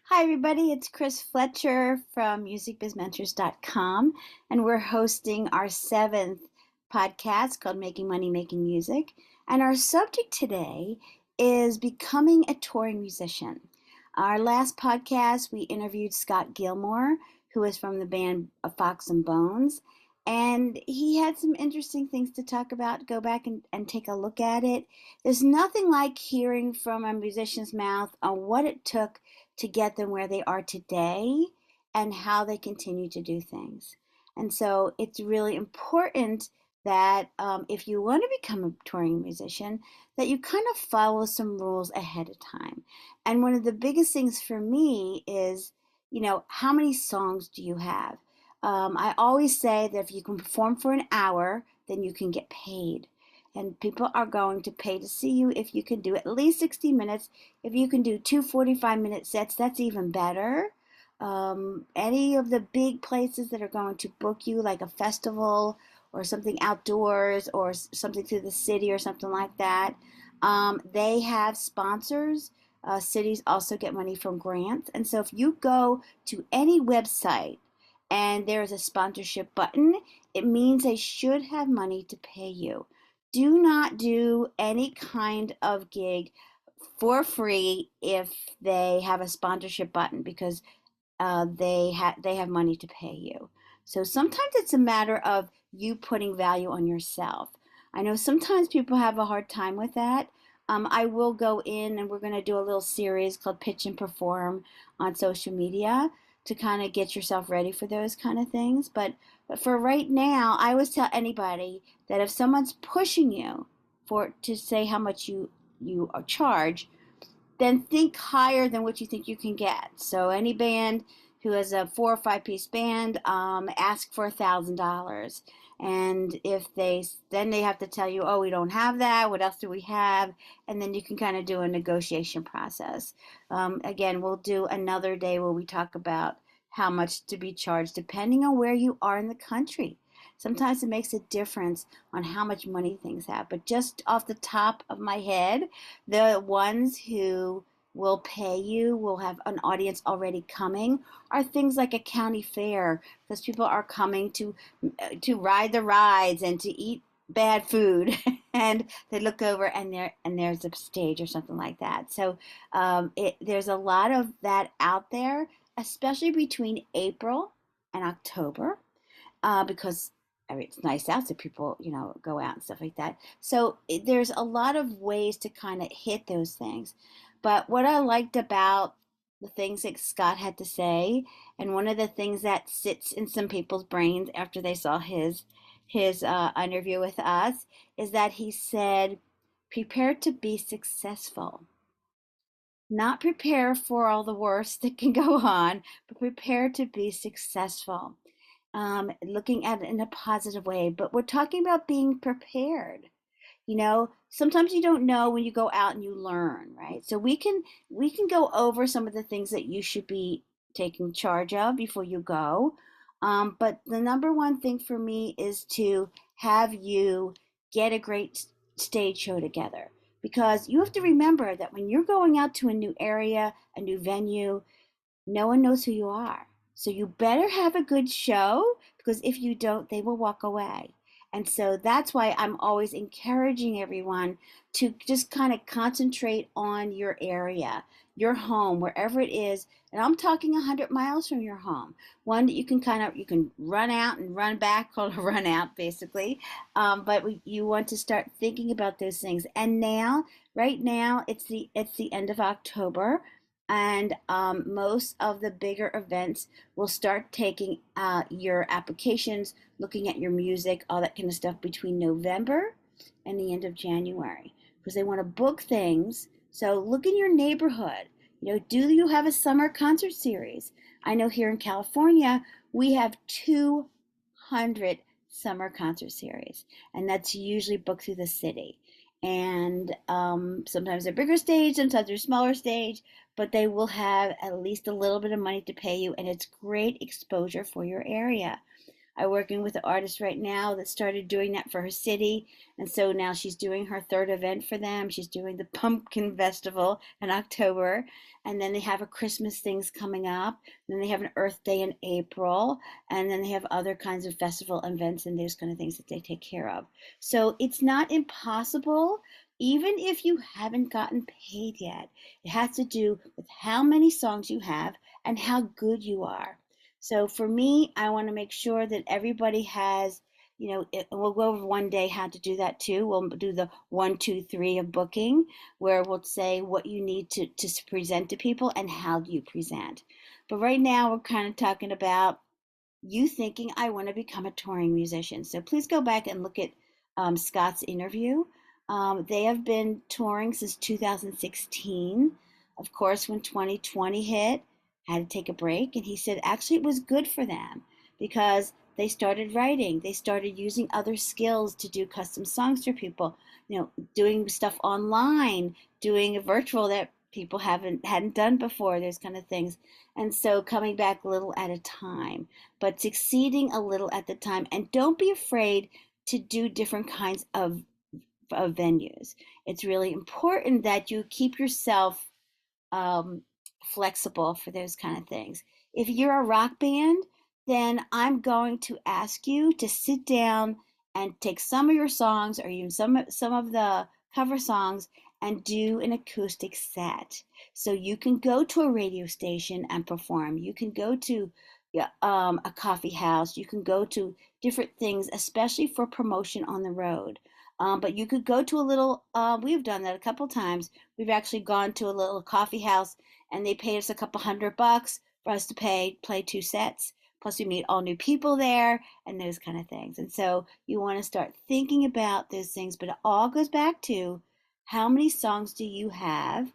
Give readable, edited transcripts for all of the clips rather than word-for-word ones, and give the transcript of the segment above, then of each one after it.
Hi, everybody. It's Chris Fletcher from musicbizmentors.com, and we're hosting our seventh podcast called Making Money, Making Music. And our subject today is becoming a touring musician. Our last podcast, we interviewed Scott Gilmore, who is from the band Fox and Bones. And he had some interesting things to talk about. Go back and take a look at it. There's nothing like hearing from a musician's mouth on what it took to get them where they are today and how they continue to do things. And so it's really important that if you want to become a touring musician, that you kind of follow some rules ahead of time. And one of the biggest things for me is, how many songs do you have? I always say that if you can perform for an hour, then you can get paid. And people are going to pay to see you if you can do at least 60 minutes. If you can do two 45-minute sets, that's even better. Any of the big places that are going to book you, like a festival or something outdoors or something through the city or something like that, they have sponsors. Cities also get money from grants. And so if you go to any website and there is a sponsorship button, it means they should have money to pay you. Do not do any kind of gig for free if they have a sponsorship button because they have money to pay you. So sometimes it's a matter of you putting value on yourself. I know sometimes people have a hard time with that. I will go in and we're going to do a little series called Pitch and Perform on social media to kind of get yourself ready for those kind of things. But for right now, I always tell anybody that if someone's pushing you for to say how much you charge, then think higher than what you think you can get. So any band who has a 4 or 5 piece band, ask for $1,000. And if then they have to tell you, oh, we don't have that. What else do we have? And then you can kind of do a negotiation process. Again, we'll do another day where we talk about how much to be charged depending on where you are in the country. Sometimes it makes a difference on how much money things have. But just off the top of my head, the ones who will pay you, will have an audience already coming, are things like a county fair, because people are coming to ride the rides and to eat bad food, and they look over and there's a stage or something like that. So there's a lot of that out there, especially between April and October, because I mean, it's nice out, so people, go out and stuff like that. So there's a lot of ways to kind of hit those things. But what I liked about the things that Scott had to say, and one of the things that sits in some people's brains after they saw his interview with us, is that he said, "Prepare to be successful." Not prepare for all the worst that can go on, but prepare to be successful, looking at it in a positive way. But we're talking about being prepared. Sometimes you don't know when you go out and you learn, right? So we can go over some of the things that you should be taking charge of before you go. But the number one thing for me is to have you get a great stage show together, because you have to remember that when you're going out to a new area, a new venue, no one knows who you are. So you better have a good show, because if you don't, they will walk away. And so that's why I'm always encouraging everyone to just kind of concentrate on your area, your home, wherever it is. And I'm talking 100 miles from your home. One that you can run out and run back, called a run out basically. You want to start thinking about those things. And now, right now, it's the end of October, and most of the bigger events will start taking your applications, looking at your music, all that kind of stuff between November and the end of January, because they want to book things. So look in your neighborhood. Do you have a summer concert series? I know here in California, we have 200 summer concert series, and that's usually booked through the city. And sometimes they're bigger stage, sometimes they're smaller stage, but they will have at least a little bit of money to pay you, and it's great exposure for your area. I'm working with an artist right now that started doing that for her city. And so now she's doing her third event for them. She's doing the Pumpkin Festival in October. And then they have a Christmas things coming up. Then they have an Earth Day in April. And then they have other kinds of festival events and those kind of things that they take care of. So it's not impossible, even if you haven't gotten paid yet. It has to do with how many songs you have and how good you are. So for me, I want to make sure that everybody has, we'll go over one day how to do that too. We'll do the 1, 2, 3 of booking, where we'll say what you need to present to people and how do you present. But right now, we're kind of talking about you thinking, I want to become a touring musician. So please go back and look at Scott's interview. They have been touring since 2016. Of course, when 2020 hit, had to take a break. And he said actually it was good for them because they started writing. They started using other skills to do custom songs for people, doing stuff online, doing a virtual that people hadn't done before, those kind of things. And so coming back a little at a time, but succeeding a little at the time. And don't be afraid to do different kinds of venues. It's really important that you keep yourself um, flexible for those kind of things. If you're a rock band, then I'm going to ask you to sit down and take some of your songs or even some of the cover songs and do an acoustic set. So you can go to a radio station and perform. You can go to a coffee house. You can go to different things, especially for promotion on the road. But you could go to a little, we've done that a couple times. We've actually gone to a little coffee house and they paid us a couple $100 for us to play 2 sets. Plus, we meet all new people there and those kind of things. And so you want to start thinking about those things, but it all goes back to how many songs do you have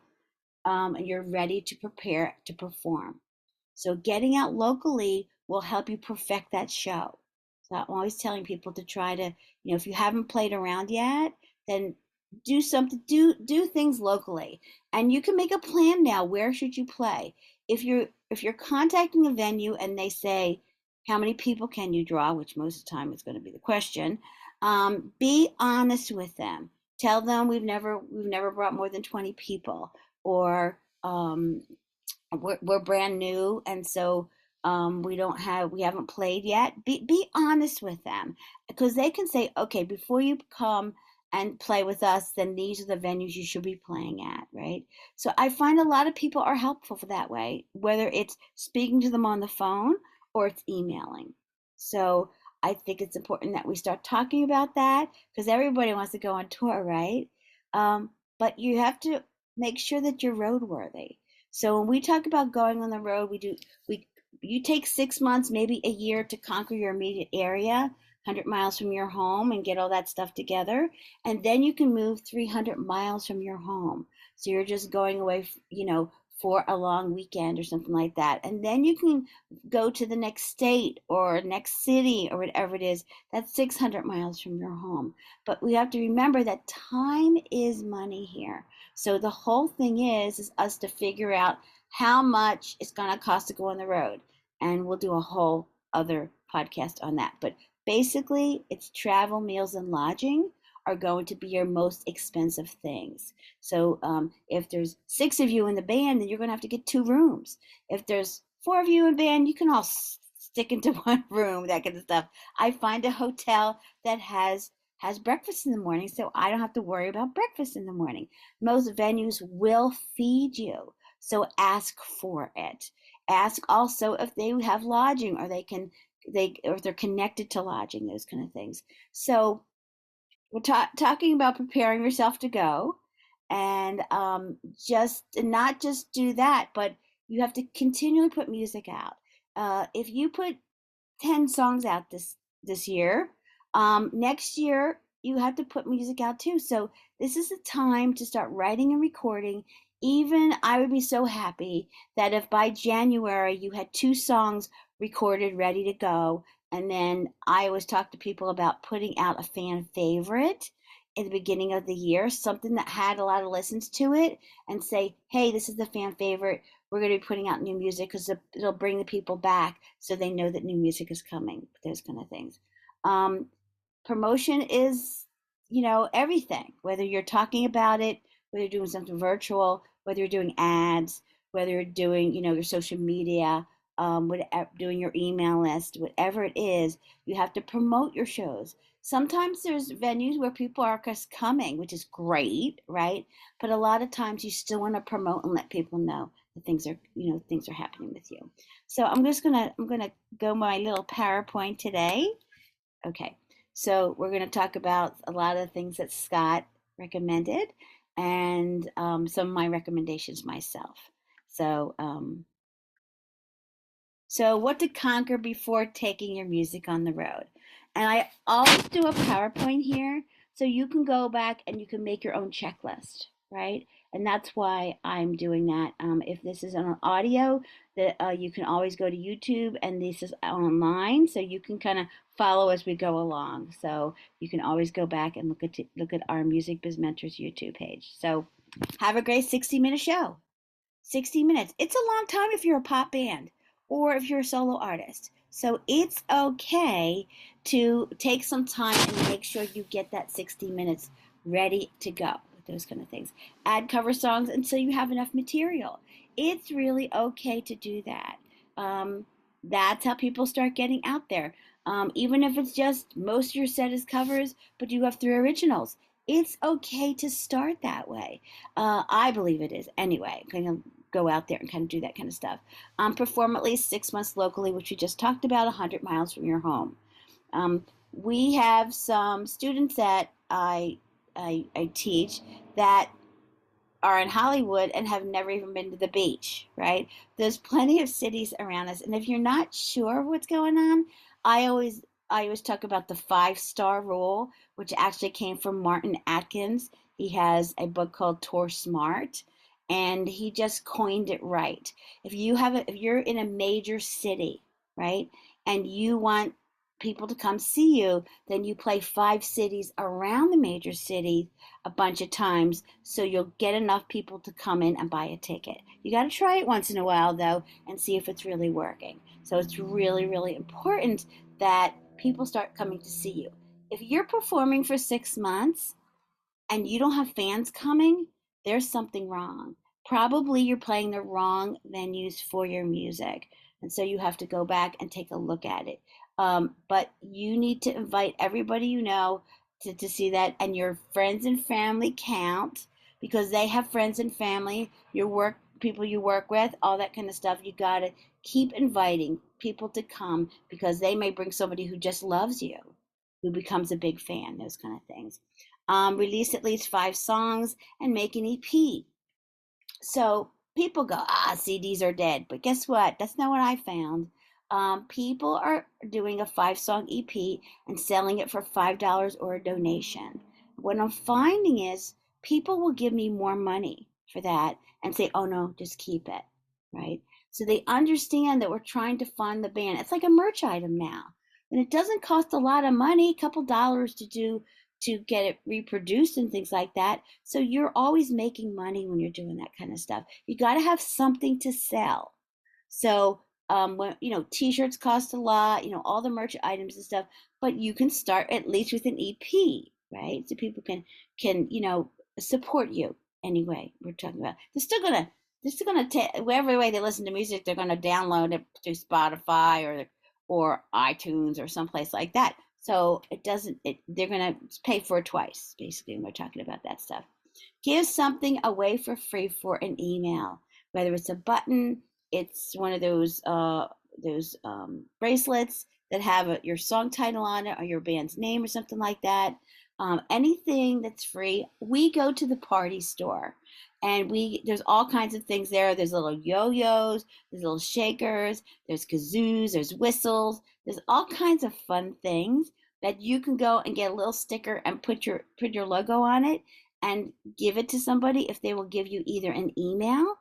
and you're ready to prepare to perform. So getting out locally will help you perfect that show. So I'm always telling people to try to, if you haven't played around yet, then do something, do things locally. And you can make a plan now. Where should you play? If you're contacting a venue and they say, how many people can you draw, which most of the time is going to be the question, be honest with them. Tell them we've never brought more than 20 people, or we're brand new and so we haven't played yet. Be honest with them because they can say, okay, before you come and play with us, then these are the venues you should be playing at, right? So I find a lot of people are helpful for that way, whether it's speaking to them on the phone or it's emailing. So I think it's important that we start talking about that because everybody wants to go on tour, right? But you have to make sure that you're roadworthy. So when we talk about going on the road, we you take 6 months, maybe a year to conquer your immediate area, 100 miles from your home and get all that stuff together. And then you can move 300 miles from your home. So you're just going away, for a long weekend or something like that. And then you can go to the next state or next city or whatever it is. That's 600 miles from your home. But we have to remember that time is money here. So the whole thing is us to figure out how much it's going to cost to go on the road. And we'll do a whole other podcast on that. But basically, it's travel, meals, and lodging are going to be your most expensive things. So if there's 6 of you in the band, then you're going to have to get 2 rooms. If there's 4 of you in band, you can all stick into one room, that kind of stuff. I find a hotel that has breakfast in the morning, so I don't have to worry about breakfast in the morning. Most venues will feed you, so ask for it. Ask also if they have lodging or or if they're connected to lodging, those kind of things. So we're talking about preparing yourself to go, and just not just do that, but you have to continually put music out. If you put 10 songs out this year, next year you have to put music out too. So this is the time to start writing and recording. Even I would be so happy that if by January you had 2 songs recorded ready to go, and then I always talk to people about putting out a fan favorite. in the beginning of the year, something that had a lot of listens to it, and say, hey, this is the fan favorite. We're going to be putting out new music because it'll bring the people back so they know that new music is coming, those kind of things. Um, Promotion is, everything, whether you're talking about it, whether you're doing something virtual, whether you're doing ads, whether you're doing, your social media, doing your email list, whatever it is, you have to promote your shows. Sometimes there's venues where people are just coming, which is great, right? But a lot of times you still want to promote and let people know that things are happening with you. So I'm gonna go my little PowerPoint today. Okay, so we're going to talk about a lot of the things that Scott recommended and some of my recommendations myself. So, so what to conquer before taking your music on the road. And I always do a PowerPoint here so you can go back and you can make your own checklist, right? And that's why I'm doing that. If this is on audio, that you can always go to YouTube, and this is online, so you can kind of follow as we go along. So you can always go back and look at our Music Biz Mentors YouTube page. So have a great 60-minute show. 60 minutes. It's a long time if you're a pop band or if you're a solo artist. So it's okay to take some time and make sure you get that 60 minutes ready to go with those kind of things. Add cover songs until you have enough material. It's really okay to do that. That's how people start getting out there. Even if it's just most of your set is covers, but you have 3 originals, it's okay to start that way. I believe it is. Anyway, I'm going to go out there and kind of do that kind of stuff. Perform at least 6 months locally, which we just talked about, 100 miles from your home. We have some students that I teach that are in Hollywood and have never even been to the beach, right? There's plenty of cities around us. And if you're not sure what's going on, I always I always talk about the 5-star rule, which actually came from Martin Atkins. He has a book called Tour Smart, and he just coined it right. If you're in a major city, right, and you want people to come see you, then you play 5 cities around the major city a bunch of times so you'll get enough people to come in and buy a ticket. You got to try it once in a while though and see if it's really working. So it's really, really important that people start coming to see you. If you're performing for 6 months and you don't have fans coming, there's something wrong. Probably you're playing the wrong venues for your music. And so you have to go back and take a look at it. But you need to invite everybody you know to see that, and your friends and family count because they have friends and family, your work people you work with, all that kind of stuff. You got to keep inviting people to come because they may bring somebody who just loves you, who becomes a big fan, those kind of things. Release at least 5 songs and make an EP. So people go, CDs are dead. But guess what? That's not what I found. People are doing a 5-song EP and selling it for $5 or a donation. What I'm finding is people will give me more money for that and say, oh no, just keep it. Right? So they understand that we're trying to fund the band. It's like a merch item now. And it doesn't cost a lot of money, a couple dollars to get it reproduced and things like that. So you're always making money when you're doing that kind of stuff. You got to have something to sell. So when t-shirts cost a lot, all the merch items and stuff, but you can start at least with an EP, right? So people can support you anyway. We're talking about they're still gonna take whatever way they listen to music, they're gonna download it to Spotify or iTunes or someplace like that. So they're gonna pay for it twice, basically, when we're talking about that stuff. Give something away for free for an email, whether it's a button, it's one of those bracelets that have your song title on it or your band's name or something like that. Anything that's free. We go to the party store, and there's all kinds of things there. There's little yo-yos, there's little shakers, there's kazoos, there's whistles, there's all kinds of fun things that you can go and get a little sticker and put your logo on it and give it to somebody if they will give you either an email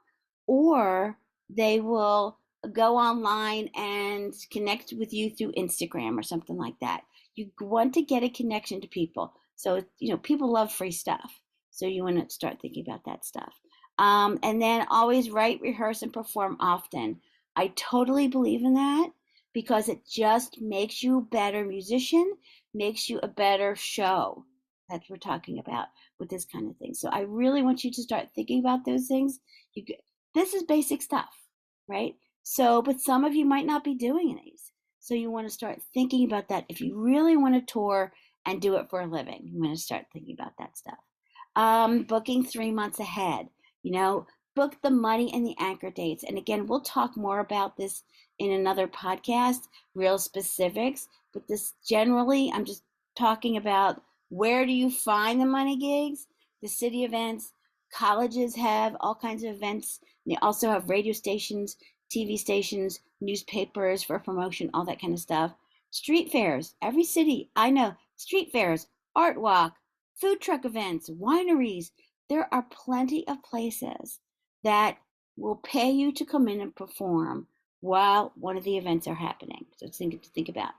or they will go online and connect with you through Instagram or something like that. You want to get a connection to people. So, people love free stuff. So you want to start thinking about that stuff. And then always write, rehearse, and perform often. I totally believe in that because it just makes you a better musician, makes you a better show. That's what we're talking about with this kind of thing. So I really want you to start thinking about those things. You get, this is basic stuff, right? So, but some of you might not be doing these. So you want to start thinking about that. If you really want to tour and do it for a living, you want to start thinking about that stuff. Booking 3 months ahead, you know, book the money and the anchor dates. And again, we'll talk more about this in another podcast, real specifics. But this generally, I'm just talking about where do you find the money gigs, the city events. Colleges have all kinds of events. They also have radio stations, TV stations, newspapers for promotion, all that kind of stuff. Street fairs, every city, I know, street fairs, art walk, food truck events, wineries. There are plenty of places that will pay you to come in and perform while one of the events are happening. So it's something to think about.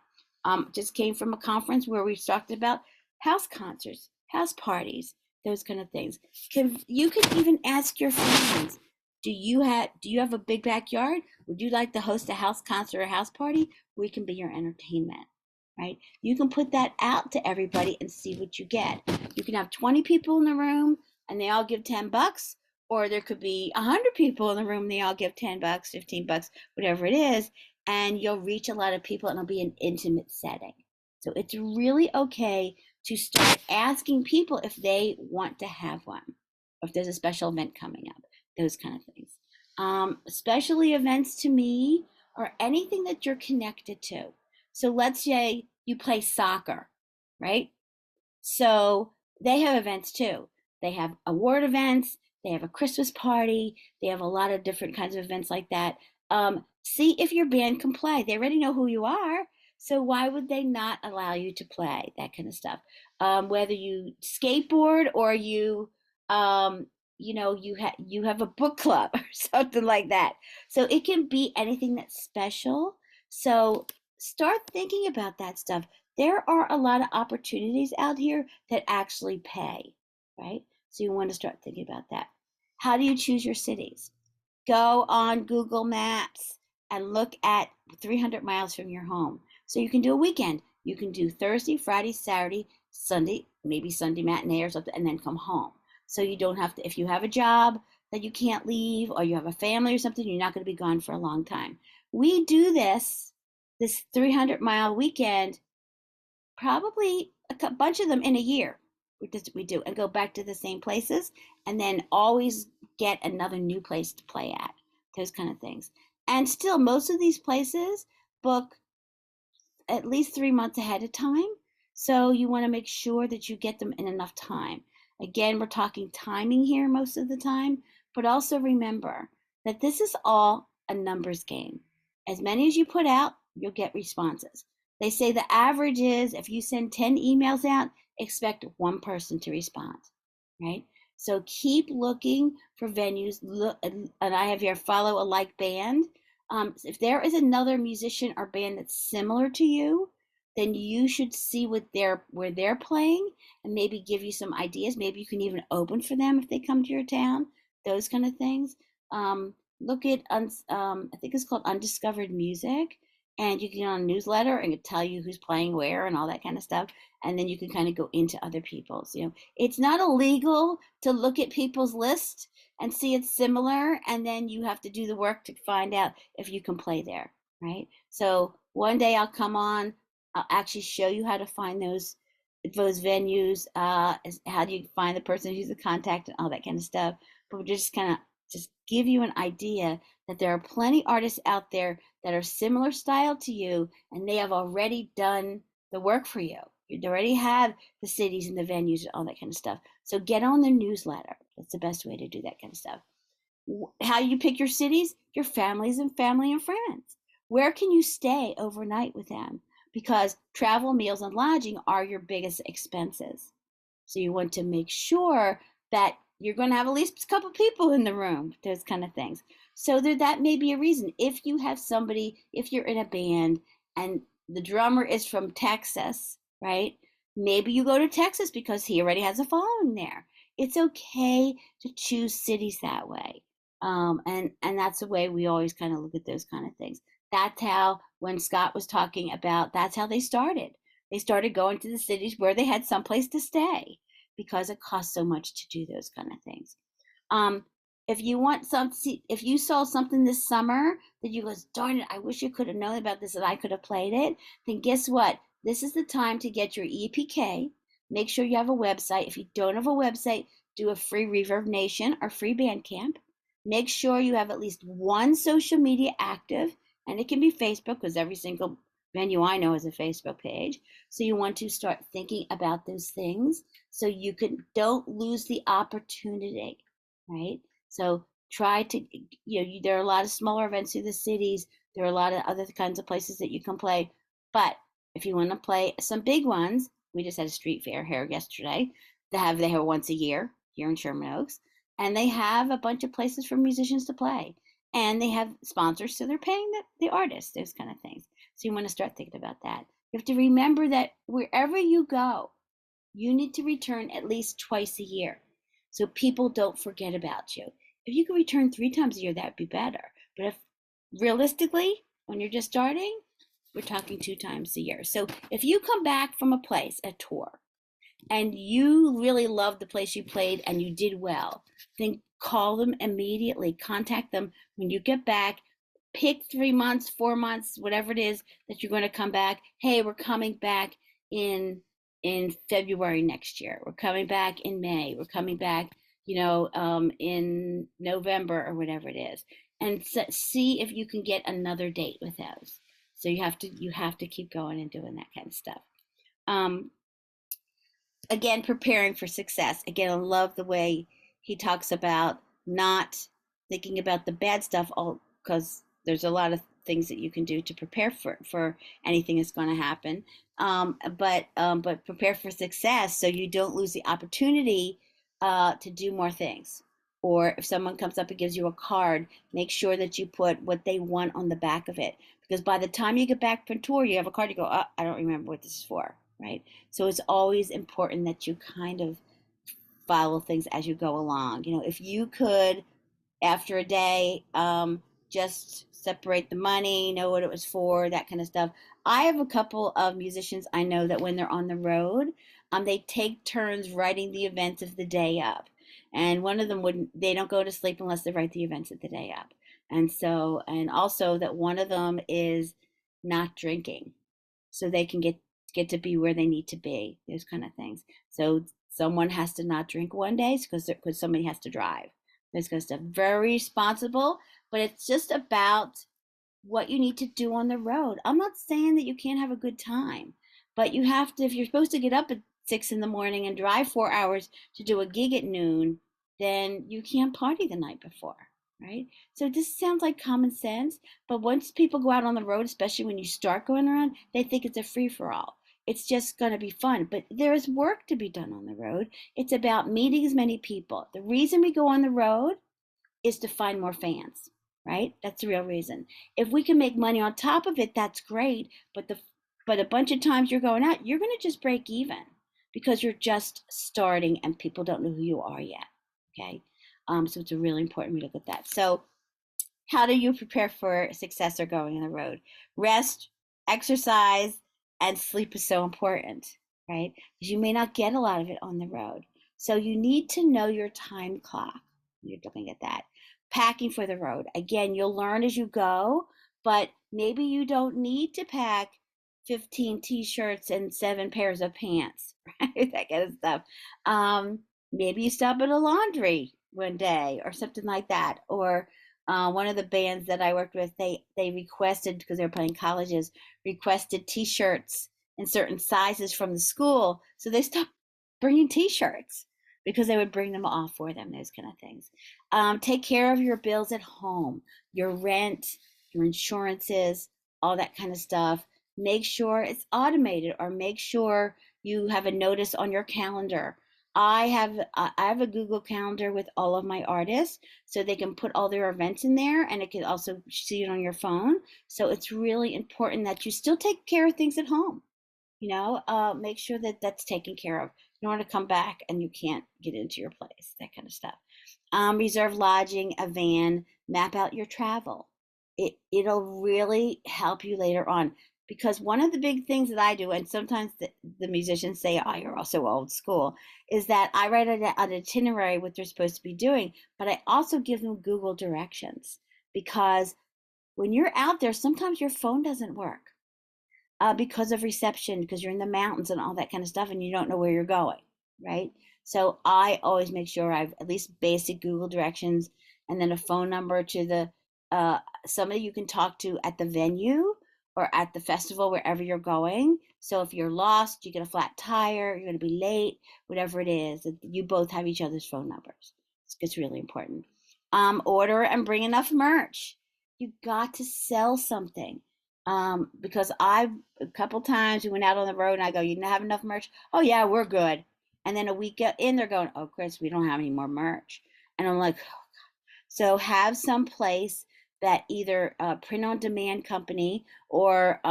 Just came from a conference where we talked about house concerts, house parties, those kind of things. You can even ask your friends, do you have a big backyard? Would you like to host a house concert or house party? We can be your entertainment, right? You can put that out to everybody and see what you get. You can have 20 people in the room and they all give $10, or there could be 100 people in the room and they all give $10, $15, whatever it is, and you'll reach a lot of people and it'll be an intimate setting. So it's really okay to start asking people if they want to have one, or if there's a special event coming up, those kind of things. Especially events to me are anything that you're connected to. So let's say you play soccer, right? So they have events too. They have award events, they have a Christmas party, they have a lot of different kinds of events like that. See if your band can play. They already know who you are. So why would they not allow you to play that kind of stuff? Whether you skateboard or um, you have a book club or something like that. So it can be anything that's special. So start thinking about that stuff. There are a lot of opportunities out here that actually pay, right? So you want to start thinking about that. How do you choose your cities? Go on Google Maps and look at 300 miles from your home. So you can do a weekend. You can do Thursday, Friday, Saturday, Sunday, maybe Sunday matinee or something, and then come home. So you don't have to, if you have a job that you can't leave or you have a family or something, you're not going to be gone for a long time. We do this 300-mile weekend, probably a bunch of them in a year. We do and go back to the same places and then always get another new place to play at, those kind of things. And still, most of these places book at least 3 months ahead of time. So you want to make sure that you get them in enough time. Again, we're talking timing here most of the time, but also remember that this is all a numbers game. As many as you put out, you'll get responses. They say the average is if you send 10 emails out, expect one person to respond, right? So keep looking for venues. Look, and I have here follow a like band. If there is another musician or band that's similar to you, then you should see where they're playing and maybe give you some ideas. Maybe you can even open for them if they come to your town. Those kind of things. Look at I think it's called Undiscovered Music, and you can get on a newsletter and it tell you who's playing where and all that kind of stuff. And then you can kind of go into other people's. It's not illegal to look at people's list and see it's similar, and then you have to do the work to find out if you can play there, right? So one day I'll come on, I'll actually show you how to find those venues, how do you find the person who's the contact and all that kind of stuff. But we're just kind of just give you an idea that there are plenty artists out there that are similar style to you, and they have already done the work for you. You already have the cities and the venues and all that kind of stuff. So get on the newsletter. That's the best way to do that kind of stuff. How you pick your cities? Your families and family and friends. Where can you stay overnight with them? Because travel, meals, and lodging are your biggest expenses. So you want to make sure that you're going to have at least a couple people in the room, those kind of things. So that may be a reason. If you have somebody, if you're in a band and the drummer is from Texas, right? Maybe you go to Texas because he already has a following there. It's okay to choose cities that way. And that's the way we always kind of look at those kind of things. That's how, when Scott was talking about, that's how they started. They started going to the cities where they had someplace to stay because it costs so much to do those kind of things. Um, if you want some, if you saw something this summer that you goes, darn it, I wish you could have known about this and I could have played it, then guess what? This is the time to get your EPK. Make sure you have a website. If you don't have a website, do a free Reverb Nation or free Bandcamp. Make sure you have at least one social media active, and it can be Facebook because every single venue I know has a Facebook page. So you want to start thinking about those things so you can don't lose the opportunity, right? So try to, there are a lot of smaller events through the cities. There are a lot of other kinds of places that you can play. But if you want to play some big ones, we just had a street fair here yesterday. They have once a year here in Sherman Oaks, and they have a bunch of places for musicians to play, and they have sponsors, so they're paying the artists, those kind of things. So you want to start thinking about that. You have to remember that wherever you go, you need to return at least twice a year so people don't forget about you. If you could return 3 times a year, that'd be better. But if realistically, when you're just starting, we're talking 2 times a year. So if you come back from a place, a tour, and you really loved the place you played and you did well, then call them immediately. Contact them when you get back. Pick 3 months, 4 months, whatever it is that you're going to come back. Hey, we're coming back in February next year. We're coming back in May. We're coming back, in November or whatever it is, and see if you can get another date with those. So you have to keep going and doing that kind of stuff. Um, Again, preparing for success. Again, I love the way he talks about not thinking about the bad stuff, all because there's a lot of things that you can do to prepare for anything that's going to happen. But prepare for success so you don't lose the opportunity to do more things. Or if someone comes up and gives you a card, make sure that you put what they want on the back of it. Because by the time you get back from tour, you have a card, you go, oh, I don't remember what this is for, right? So it's always important that you kind of follow things as you go along. If you could, after a day, just separate the money, know what it was for, that kind of stuff. I have a couple of musicians I know that when they're on the road, they take turns writing the events of the day up. And one of them they don't go to sleep unless they write the events of the day up. And also that one of them is not drinking so they can get to be where they need to be, those kind of things. So someone has to not drink one day because somebody has to drive. This kind of stuff. Very responsible, but it's just about what you need to do on the road. I'm not saying that you can't have a good time, but you have to, if you're supposed to get up at 6 in the morning and drive 4 hours to do a gig at noon, then you can't party the night before, right? So this sounds like common sense, but once people go out on the road, especially when you start going around, they think it's a free for all. It's just going to be fun, but there is work to be done on the road. It's about meeting as many people. The reason we go on the road is to find more fans, right? That's the real reason. If we can make money on top of it, that's great. But a bunch of times you're going out, you're going to just break even because you're just starting and people don't know who you are yet. Okay, so it's a really important we look at that. So how do you prepare for success or going on the road? Rest, exercise, and sleep is so important, right? Because you may not get a lot of it on the road. So you need to know your time clock. You're looking at that. Packing for the road. Again, you'll learn as you go, but maybe you don't need to pack 15 t-shirts and 7 pairs of pants, right? That kind of stuff. Maybe you stop at a laundry one day or something like that. Or one of the bands that I worked with, they requested, because they were playing colleges, requested t-shirts in certain sizes from the school. So they stopped bringing t-shirts because they would bring them off for them, those kind of things. Take care of your bills at home, your rent, your insurances, all that kind of stuff. Make sure it's automated, or make sure you have a notice on your calendar. I have a Google Calendar with all of my artists, so they can put all their events in there, and it can also see it on your phone. So it's really important that you still take care of things at home. Make sure that that's taken care of in order to come back and you can't get into your place, that kind of stuff. Reserve lodging, a van, map out your travel. It'll really help you later on, because one of the big things that I do, and sometimes the musicians say, "Oh, you're also old school," is that I write an itinerary what they're supposed to be doing, but I also give them Google directions, because when you're out there, sometimes your phone doesn't work because of reception, because you're in the mountains and all that kind of stuff, and you don't know where you're going, right? So I always make sure I've at least basic Google directions, and then a phone number to the somebody you can talk to at the venue or at the festival, wherever you're going. So if you're lost, you get a flat tire, you're going to be late, whatever it is, you both have each other's phone numbers. It's really important. Order and bring enough merch. You got to sell something, because I've a couple times we went out on the road and I go, "You don't have enough merch?" "Oh yeah, we're good." And then a week in, they're going, "Oh, Chris, we don't have any more merch." And I'm like, so have some place that either print on demand company or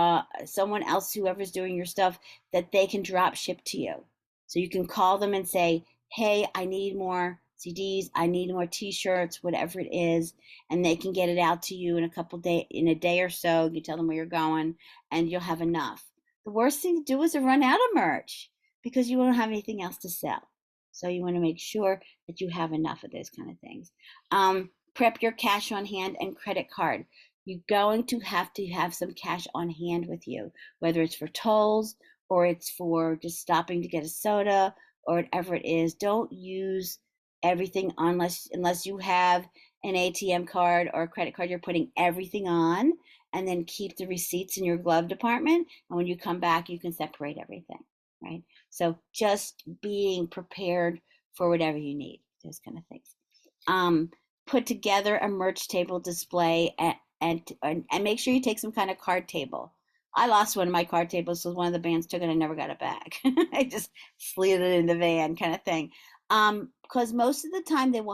someone else, whoever's doing your stuff, that they can drop ship to you. So you can call them and say, "Hey, I need more CDs, I need more T-shirts, whatever it is," and they can get it out to you in a day or so. You tell them where you're going, and you'll have enough. The worst thing to do is to run out of merch, because you won't have anything else to sell. So you want to make sure that you have enough of those kind of things. Prep your cash on hand and credit card. You're going to have some cash on hand with you, whether it's for tolls or it's for just stopping to get a soda or whatever it is. Don't use everything unless you have an ATM card or a credit card. You're putting everything on, and then keep the receipts in your glove department. And when you come back, you can separate everything, right? So just being prepared for whatever you need, those kind of things. Um, Put together a merch table display, and make sure you take some kind of card table. I lost one of my card tables, so one of the bands took it. I never got it back. I just slid it in the van, kind of thing. Because most of the time you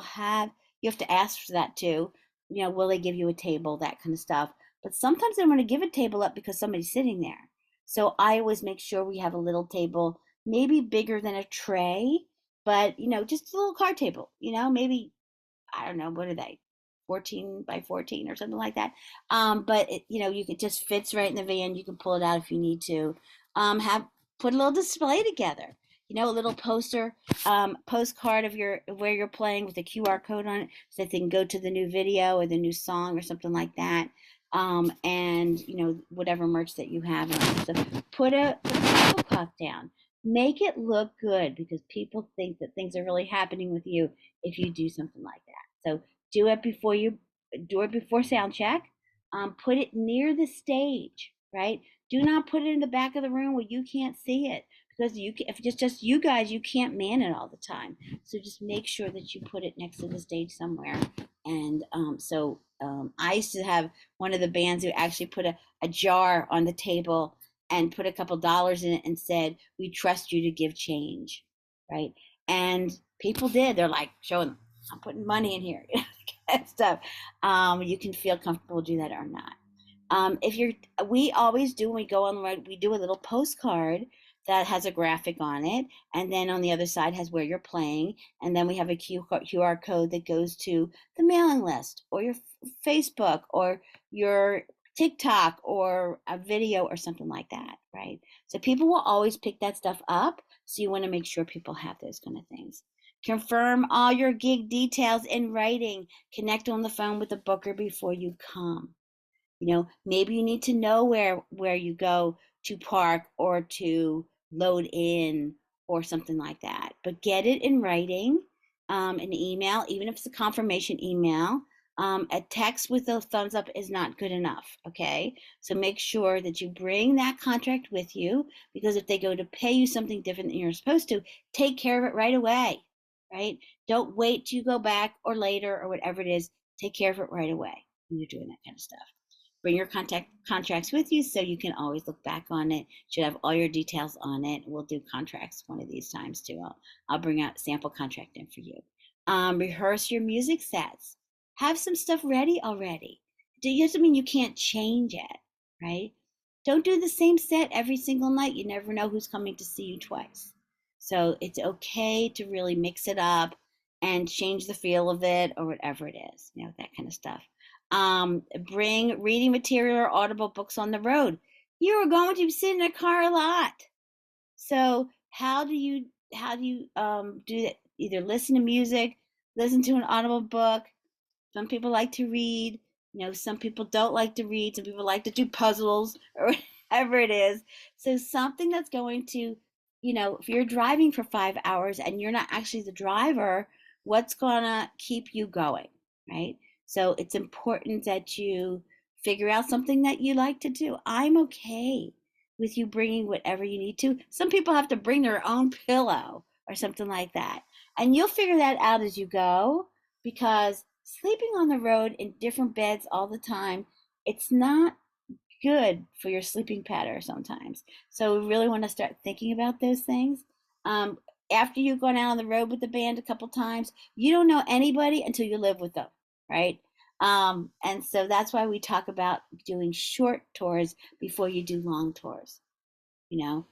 have to ask for that too. Will they give you a table, that kind of stuff. But sometimes they want to give a table up because somebody's sitting there. So I always make sure we have a little table, maybe bigger than a tray, but just a little card table. Maybe, I don't know, what are they, 14 by 14 or something like that. But you can just fits right in the van. You can pull it out if you need to. Have Put a little display together. A little postcard of where you're playing with a QR code on it, so that they can go to the new video or the new song or something like that. And whatever merch that you have. So put a tablecloth down. Make it look good, because people think that things are really happening with you if you do something like that. So do it before sound check. Put it near the stage, right? Do not put it in the back of the room where you can't see it, because if it's just you guys, you can't man it all the time. So just make sure that you put it next to the stage somewhere. And I used to have one of the bands who actually put a jar on the table and put a couple dollars in it and said, "We trust you to give change," right? And people did. They're like showing them, "I'm putting money in here," that stuff. You can feel comfortable to do that or not. We always do, when we go on the road, we do a little postcard that has a graphic on it, and then on the other side has where you're playing, and then we have a QR code that goes to the mailing list or your Facebook or your TikTok or a video or something like that, right? So people will always pick that stuff up. So you want to make sure people have those kind of things. Confirm all your gig details in writing. Connect on the phone with the booker before you come. Maybe you need to know where you go to park or to load in or something like that. But get it in writing, an email, even if it's a confirmation email. A text with a thumbs up is not good enough. Okay, so make sure that you bring that contract with you, because if they go to pay you something different than you're supposed to, take care of it right away. Right? Don't wait till you go back or later or whatever it is. Take care of it right away when you're doing that kind of stuff. Bring your contracts with you so you can always look back on it. Should have all your details on it. We'll do contracts one of these times too. I'll bring out sample contract in for you. Rehearse your music sets. Have some stuff ready already. It doesn't mean you can't change it, right? Don't do the same set every single night. You never know who's coming to see you twice. So it's okay to really mix it up and change the feel of it or whatever it is, that kind of stuff. Bring reading material or audible books on the road. You are going to sit in a car a lot. So how do you do that? Either listen to music, listen to an audible book. Some people like to read. Some people don't like to read. Some people like to do puzzles or whatever it is. So something that's going to, if you're driving for 5 hours and you're not actually the driver, what's gonna keep you going, right? So it's important that you figure out something that you like to do. I'm okay with you bringing whatever you need to. Some people have to bring their own pillow or something like that. And you'll figure that out as you go, because sleeping on the road in different beds all the time, it's not good for your sleeping pattern sometimes. So we really want to start thinking about those things. Um, After you've gone out on the road with the band a couple times, you don't know anybody until you live with them, right? And so that's why we talk about doing short tours before you do long tours. You know,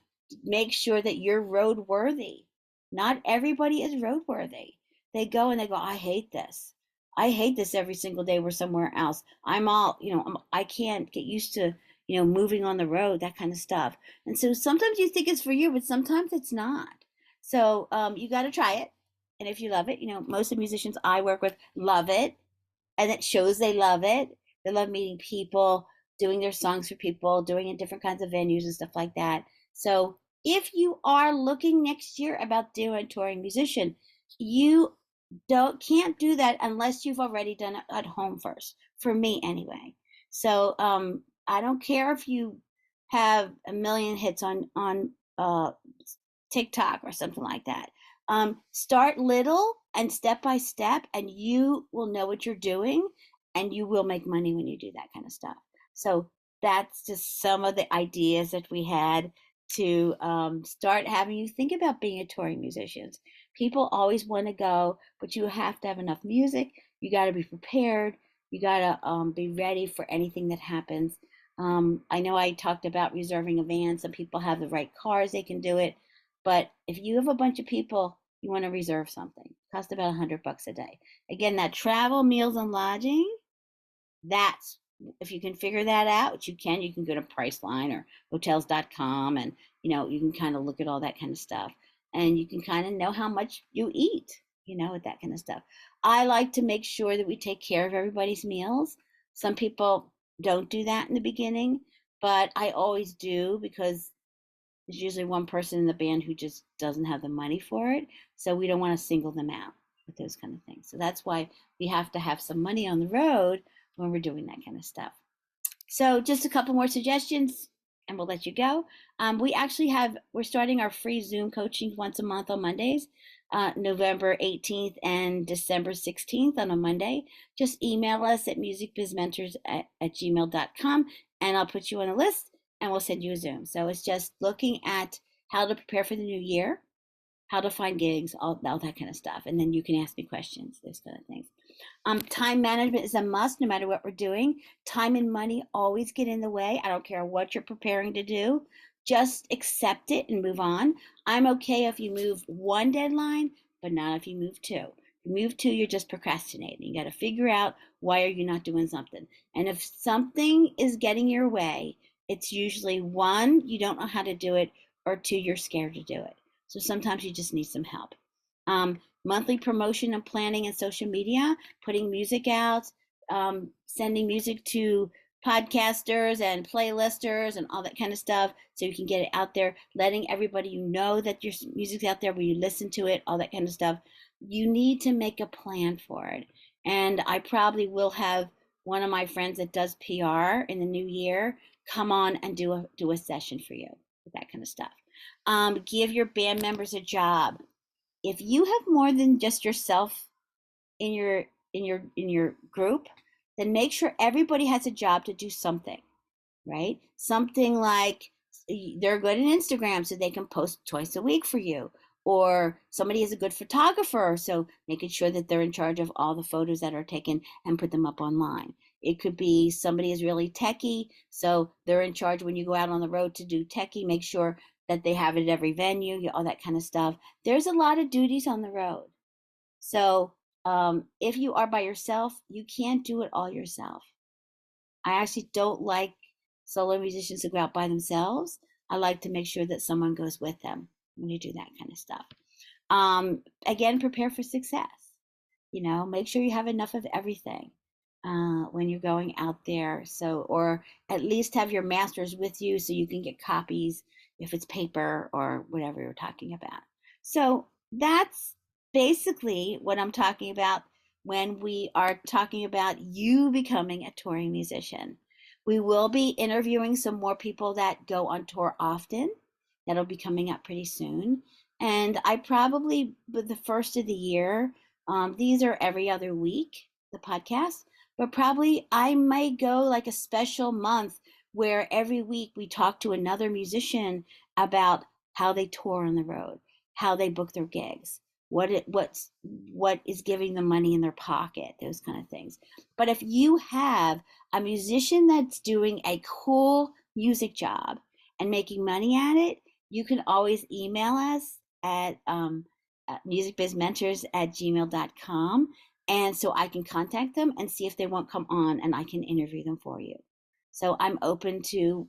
make sure that you're road worthy. Not everybody is road worthy. They go and they go, I hate this. I hate this every single day. We're somewhere else. I'm all, I can't get used to, moving on the road, that kind of stuff. And so sometimes you think it's for you, but sometimes it's not. So you got to try it. And if you love it, most of the musicians I work with love it, and it shows they love it. They love meeting people, doing their songs for people, doing in different kinds of venues and stuff like that. So if you are looking next year about doing touring musician, you can't do that unless you've already done it at home first. For me, anyway. So I don't care if you have a million hits on TikTok or something like that. Start little and step by step, and you will know what you're doing, and you will make money when you do that kind of stuff. So that's just some of the ideas that we had to start having you think about being a touring musician. People always want to go, but you have to have enough music. You got to be prepared. You got to be ready for anything that happens. I know I talked about reserving a van. Some people have the right cars, they can do it. But if you have a bunch of people, you want to reserve something. It costs about $100 a day. Again, that travel, meals, and lodging, that's, if you can figure that out, which you can go to Priceline or hotels.com, and you can kind of look at all that kind of stuff, and you can kind of know how much you eat, with that kind of stuff. I like to make sure that we take care of everybody's meals. Some people don't do that in the beginning, but I always do, because there's usually one person in the band who just doesn't have the money for it. So we don't want to single them out with those kind of things. So that's why we have to have some money on the road when we're doing that kind of stuff. So just a couple more suggestions and we'll let you go. We're starting our free Zoom coaching once a month on Mondays, November 18th and December 16th on a Monday. Just email us at musicbizmentors@gmail.com, and I'll put you on a list and we'll send you a Zoom. So it's just looking at how to prepare for the new year, how to find gigs, all that kind of stuff. And then you can ask me questions, those kind of things. Time management is a must no matter what we're doing. Time and money always get in the way. I don't care what you're preparing to do. Just accept it and move on. I'm okay if you move one deadline, but not if you move two. If you move two, you're just procrastinating. You got to figure out, why are you not doing something? And if something is getting your way, it's usually one, you don't know how to do it, or two, you're scared to do it. So sometimes you just need some help. Monthly promotion and planning and social media, putting music out, sending music to podcasters and playlisters and all that kind of stuff, so you can get it out there, letting everybody that your music's out there when you listen to it, all that kind of stuff. You need to make a plan for it. And I probably will have one of my friends that does PR in the new year come on and do a session for you with that kind of stuff. Give your band members a job. If you have more than just yourself in your group, then make sure everybody has a job to do something, right? Something like they're good at Instagram, so they can post twice a week for you, Or somebody is a good photographer, so making sure that they're in charge of all the photos that are taken and put them up online. It could be somebody is really techie, so they're in charge when you go out on the road to do techie, make sure that they have it at every venue, all that kind of stuff. There's a lot of duties on the road. So if you are by yourself, you can't do it all yourself. I actually don't like solo musicians to go out by themselves. I like to make sure that someone goes with them when you do that kind of stuff. Again, prepare for success. Make sure you have enough of everything when you're going out there. So, or at least have your masters with you so you can get copies if it's paper or whatever you're talking about. So that's basically what I'm talking about when we are talking about you becoming a touring musician. We will be interviewing some more people that go on tour often. That'll be coming up pretty soon. And I probably, with the first of the year, these are every other week, the podcast, but probably I might go like a special month where every week we talk to another musician about how they tour on the road, how they book their gigs, what is giving them money in their pocket, those kind of things. But if you have a musician that's doing a cool music job and making money at it, you can always email us at musicbizmentors@gmail.com. And so I can contact them and see if they won't come on and I can interview them for you. So I'm open to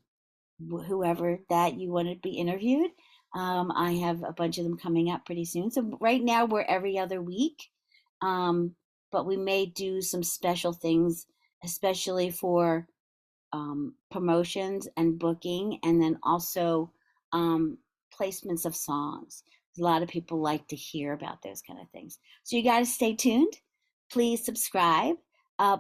whoever that you want to be interviewed. I have a bunch of them coming up pretty soon. So right now we're every other week, but we may do some special things, especially for promotions and booking, and then also placements of songs. A lot of people like to hear about those kind of things. So you got to stay tuned. Please subscribe.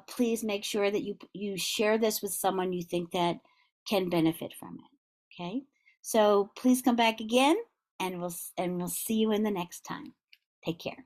Please make sure that you share this with someone you think that can benefit from it. Okay. So please come back again, and we'll see you in the next time. Take care.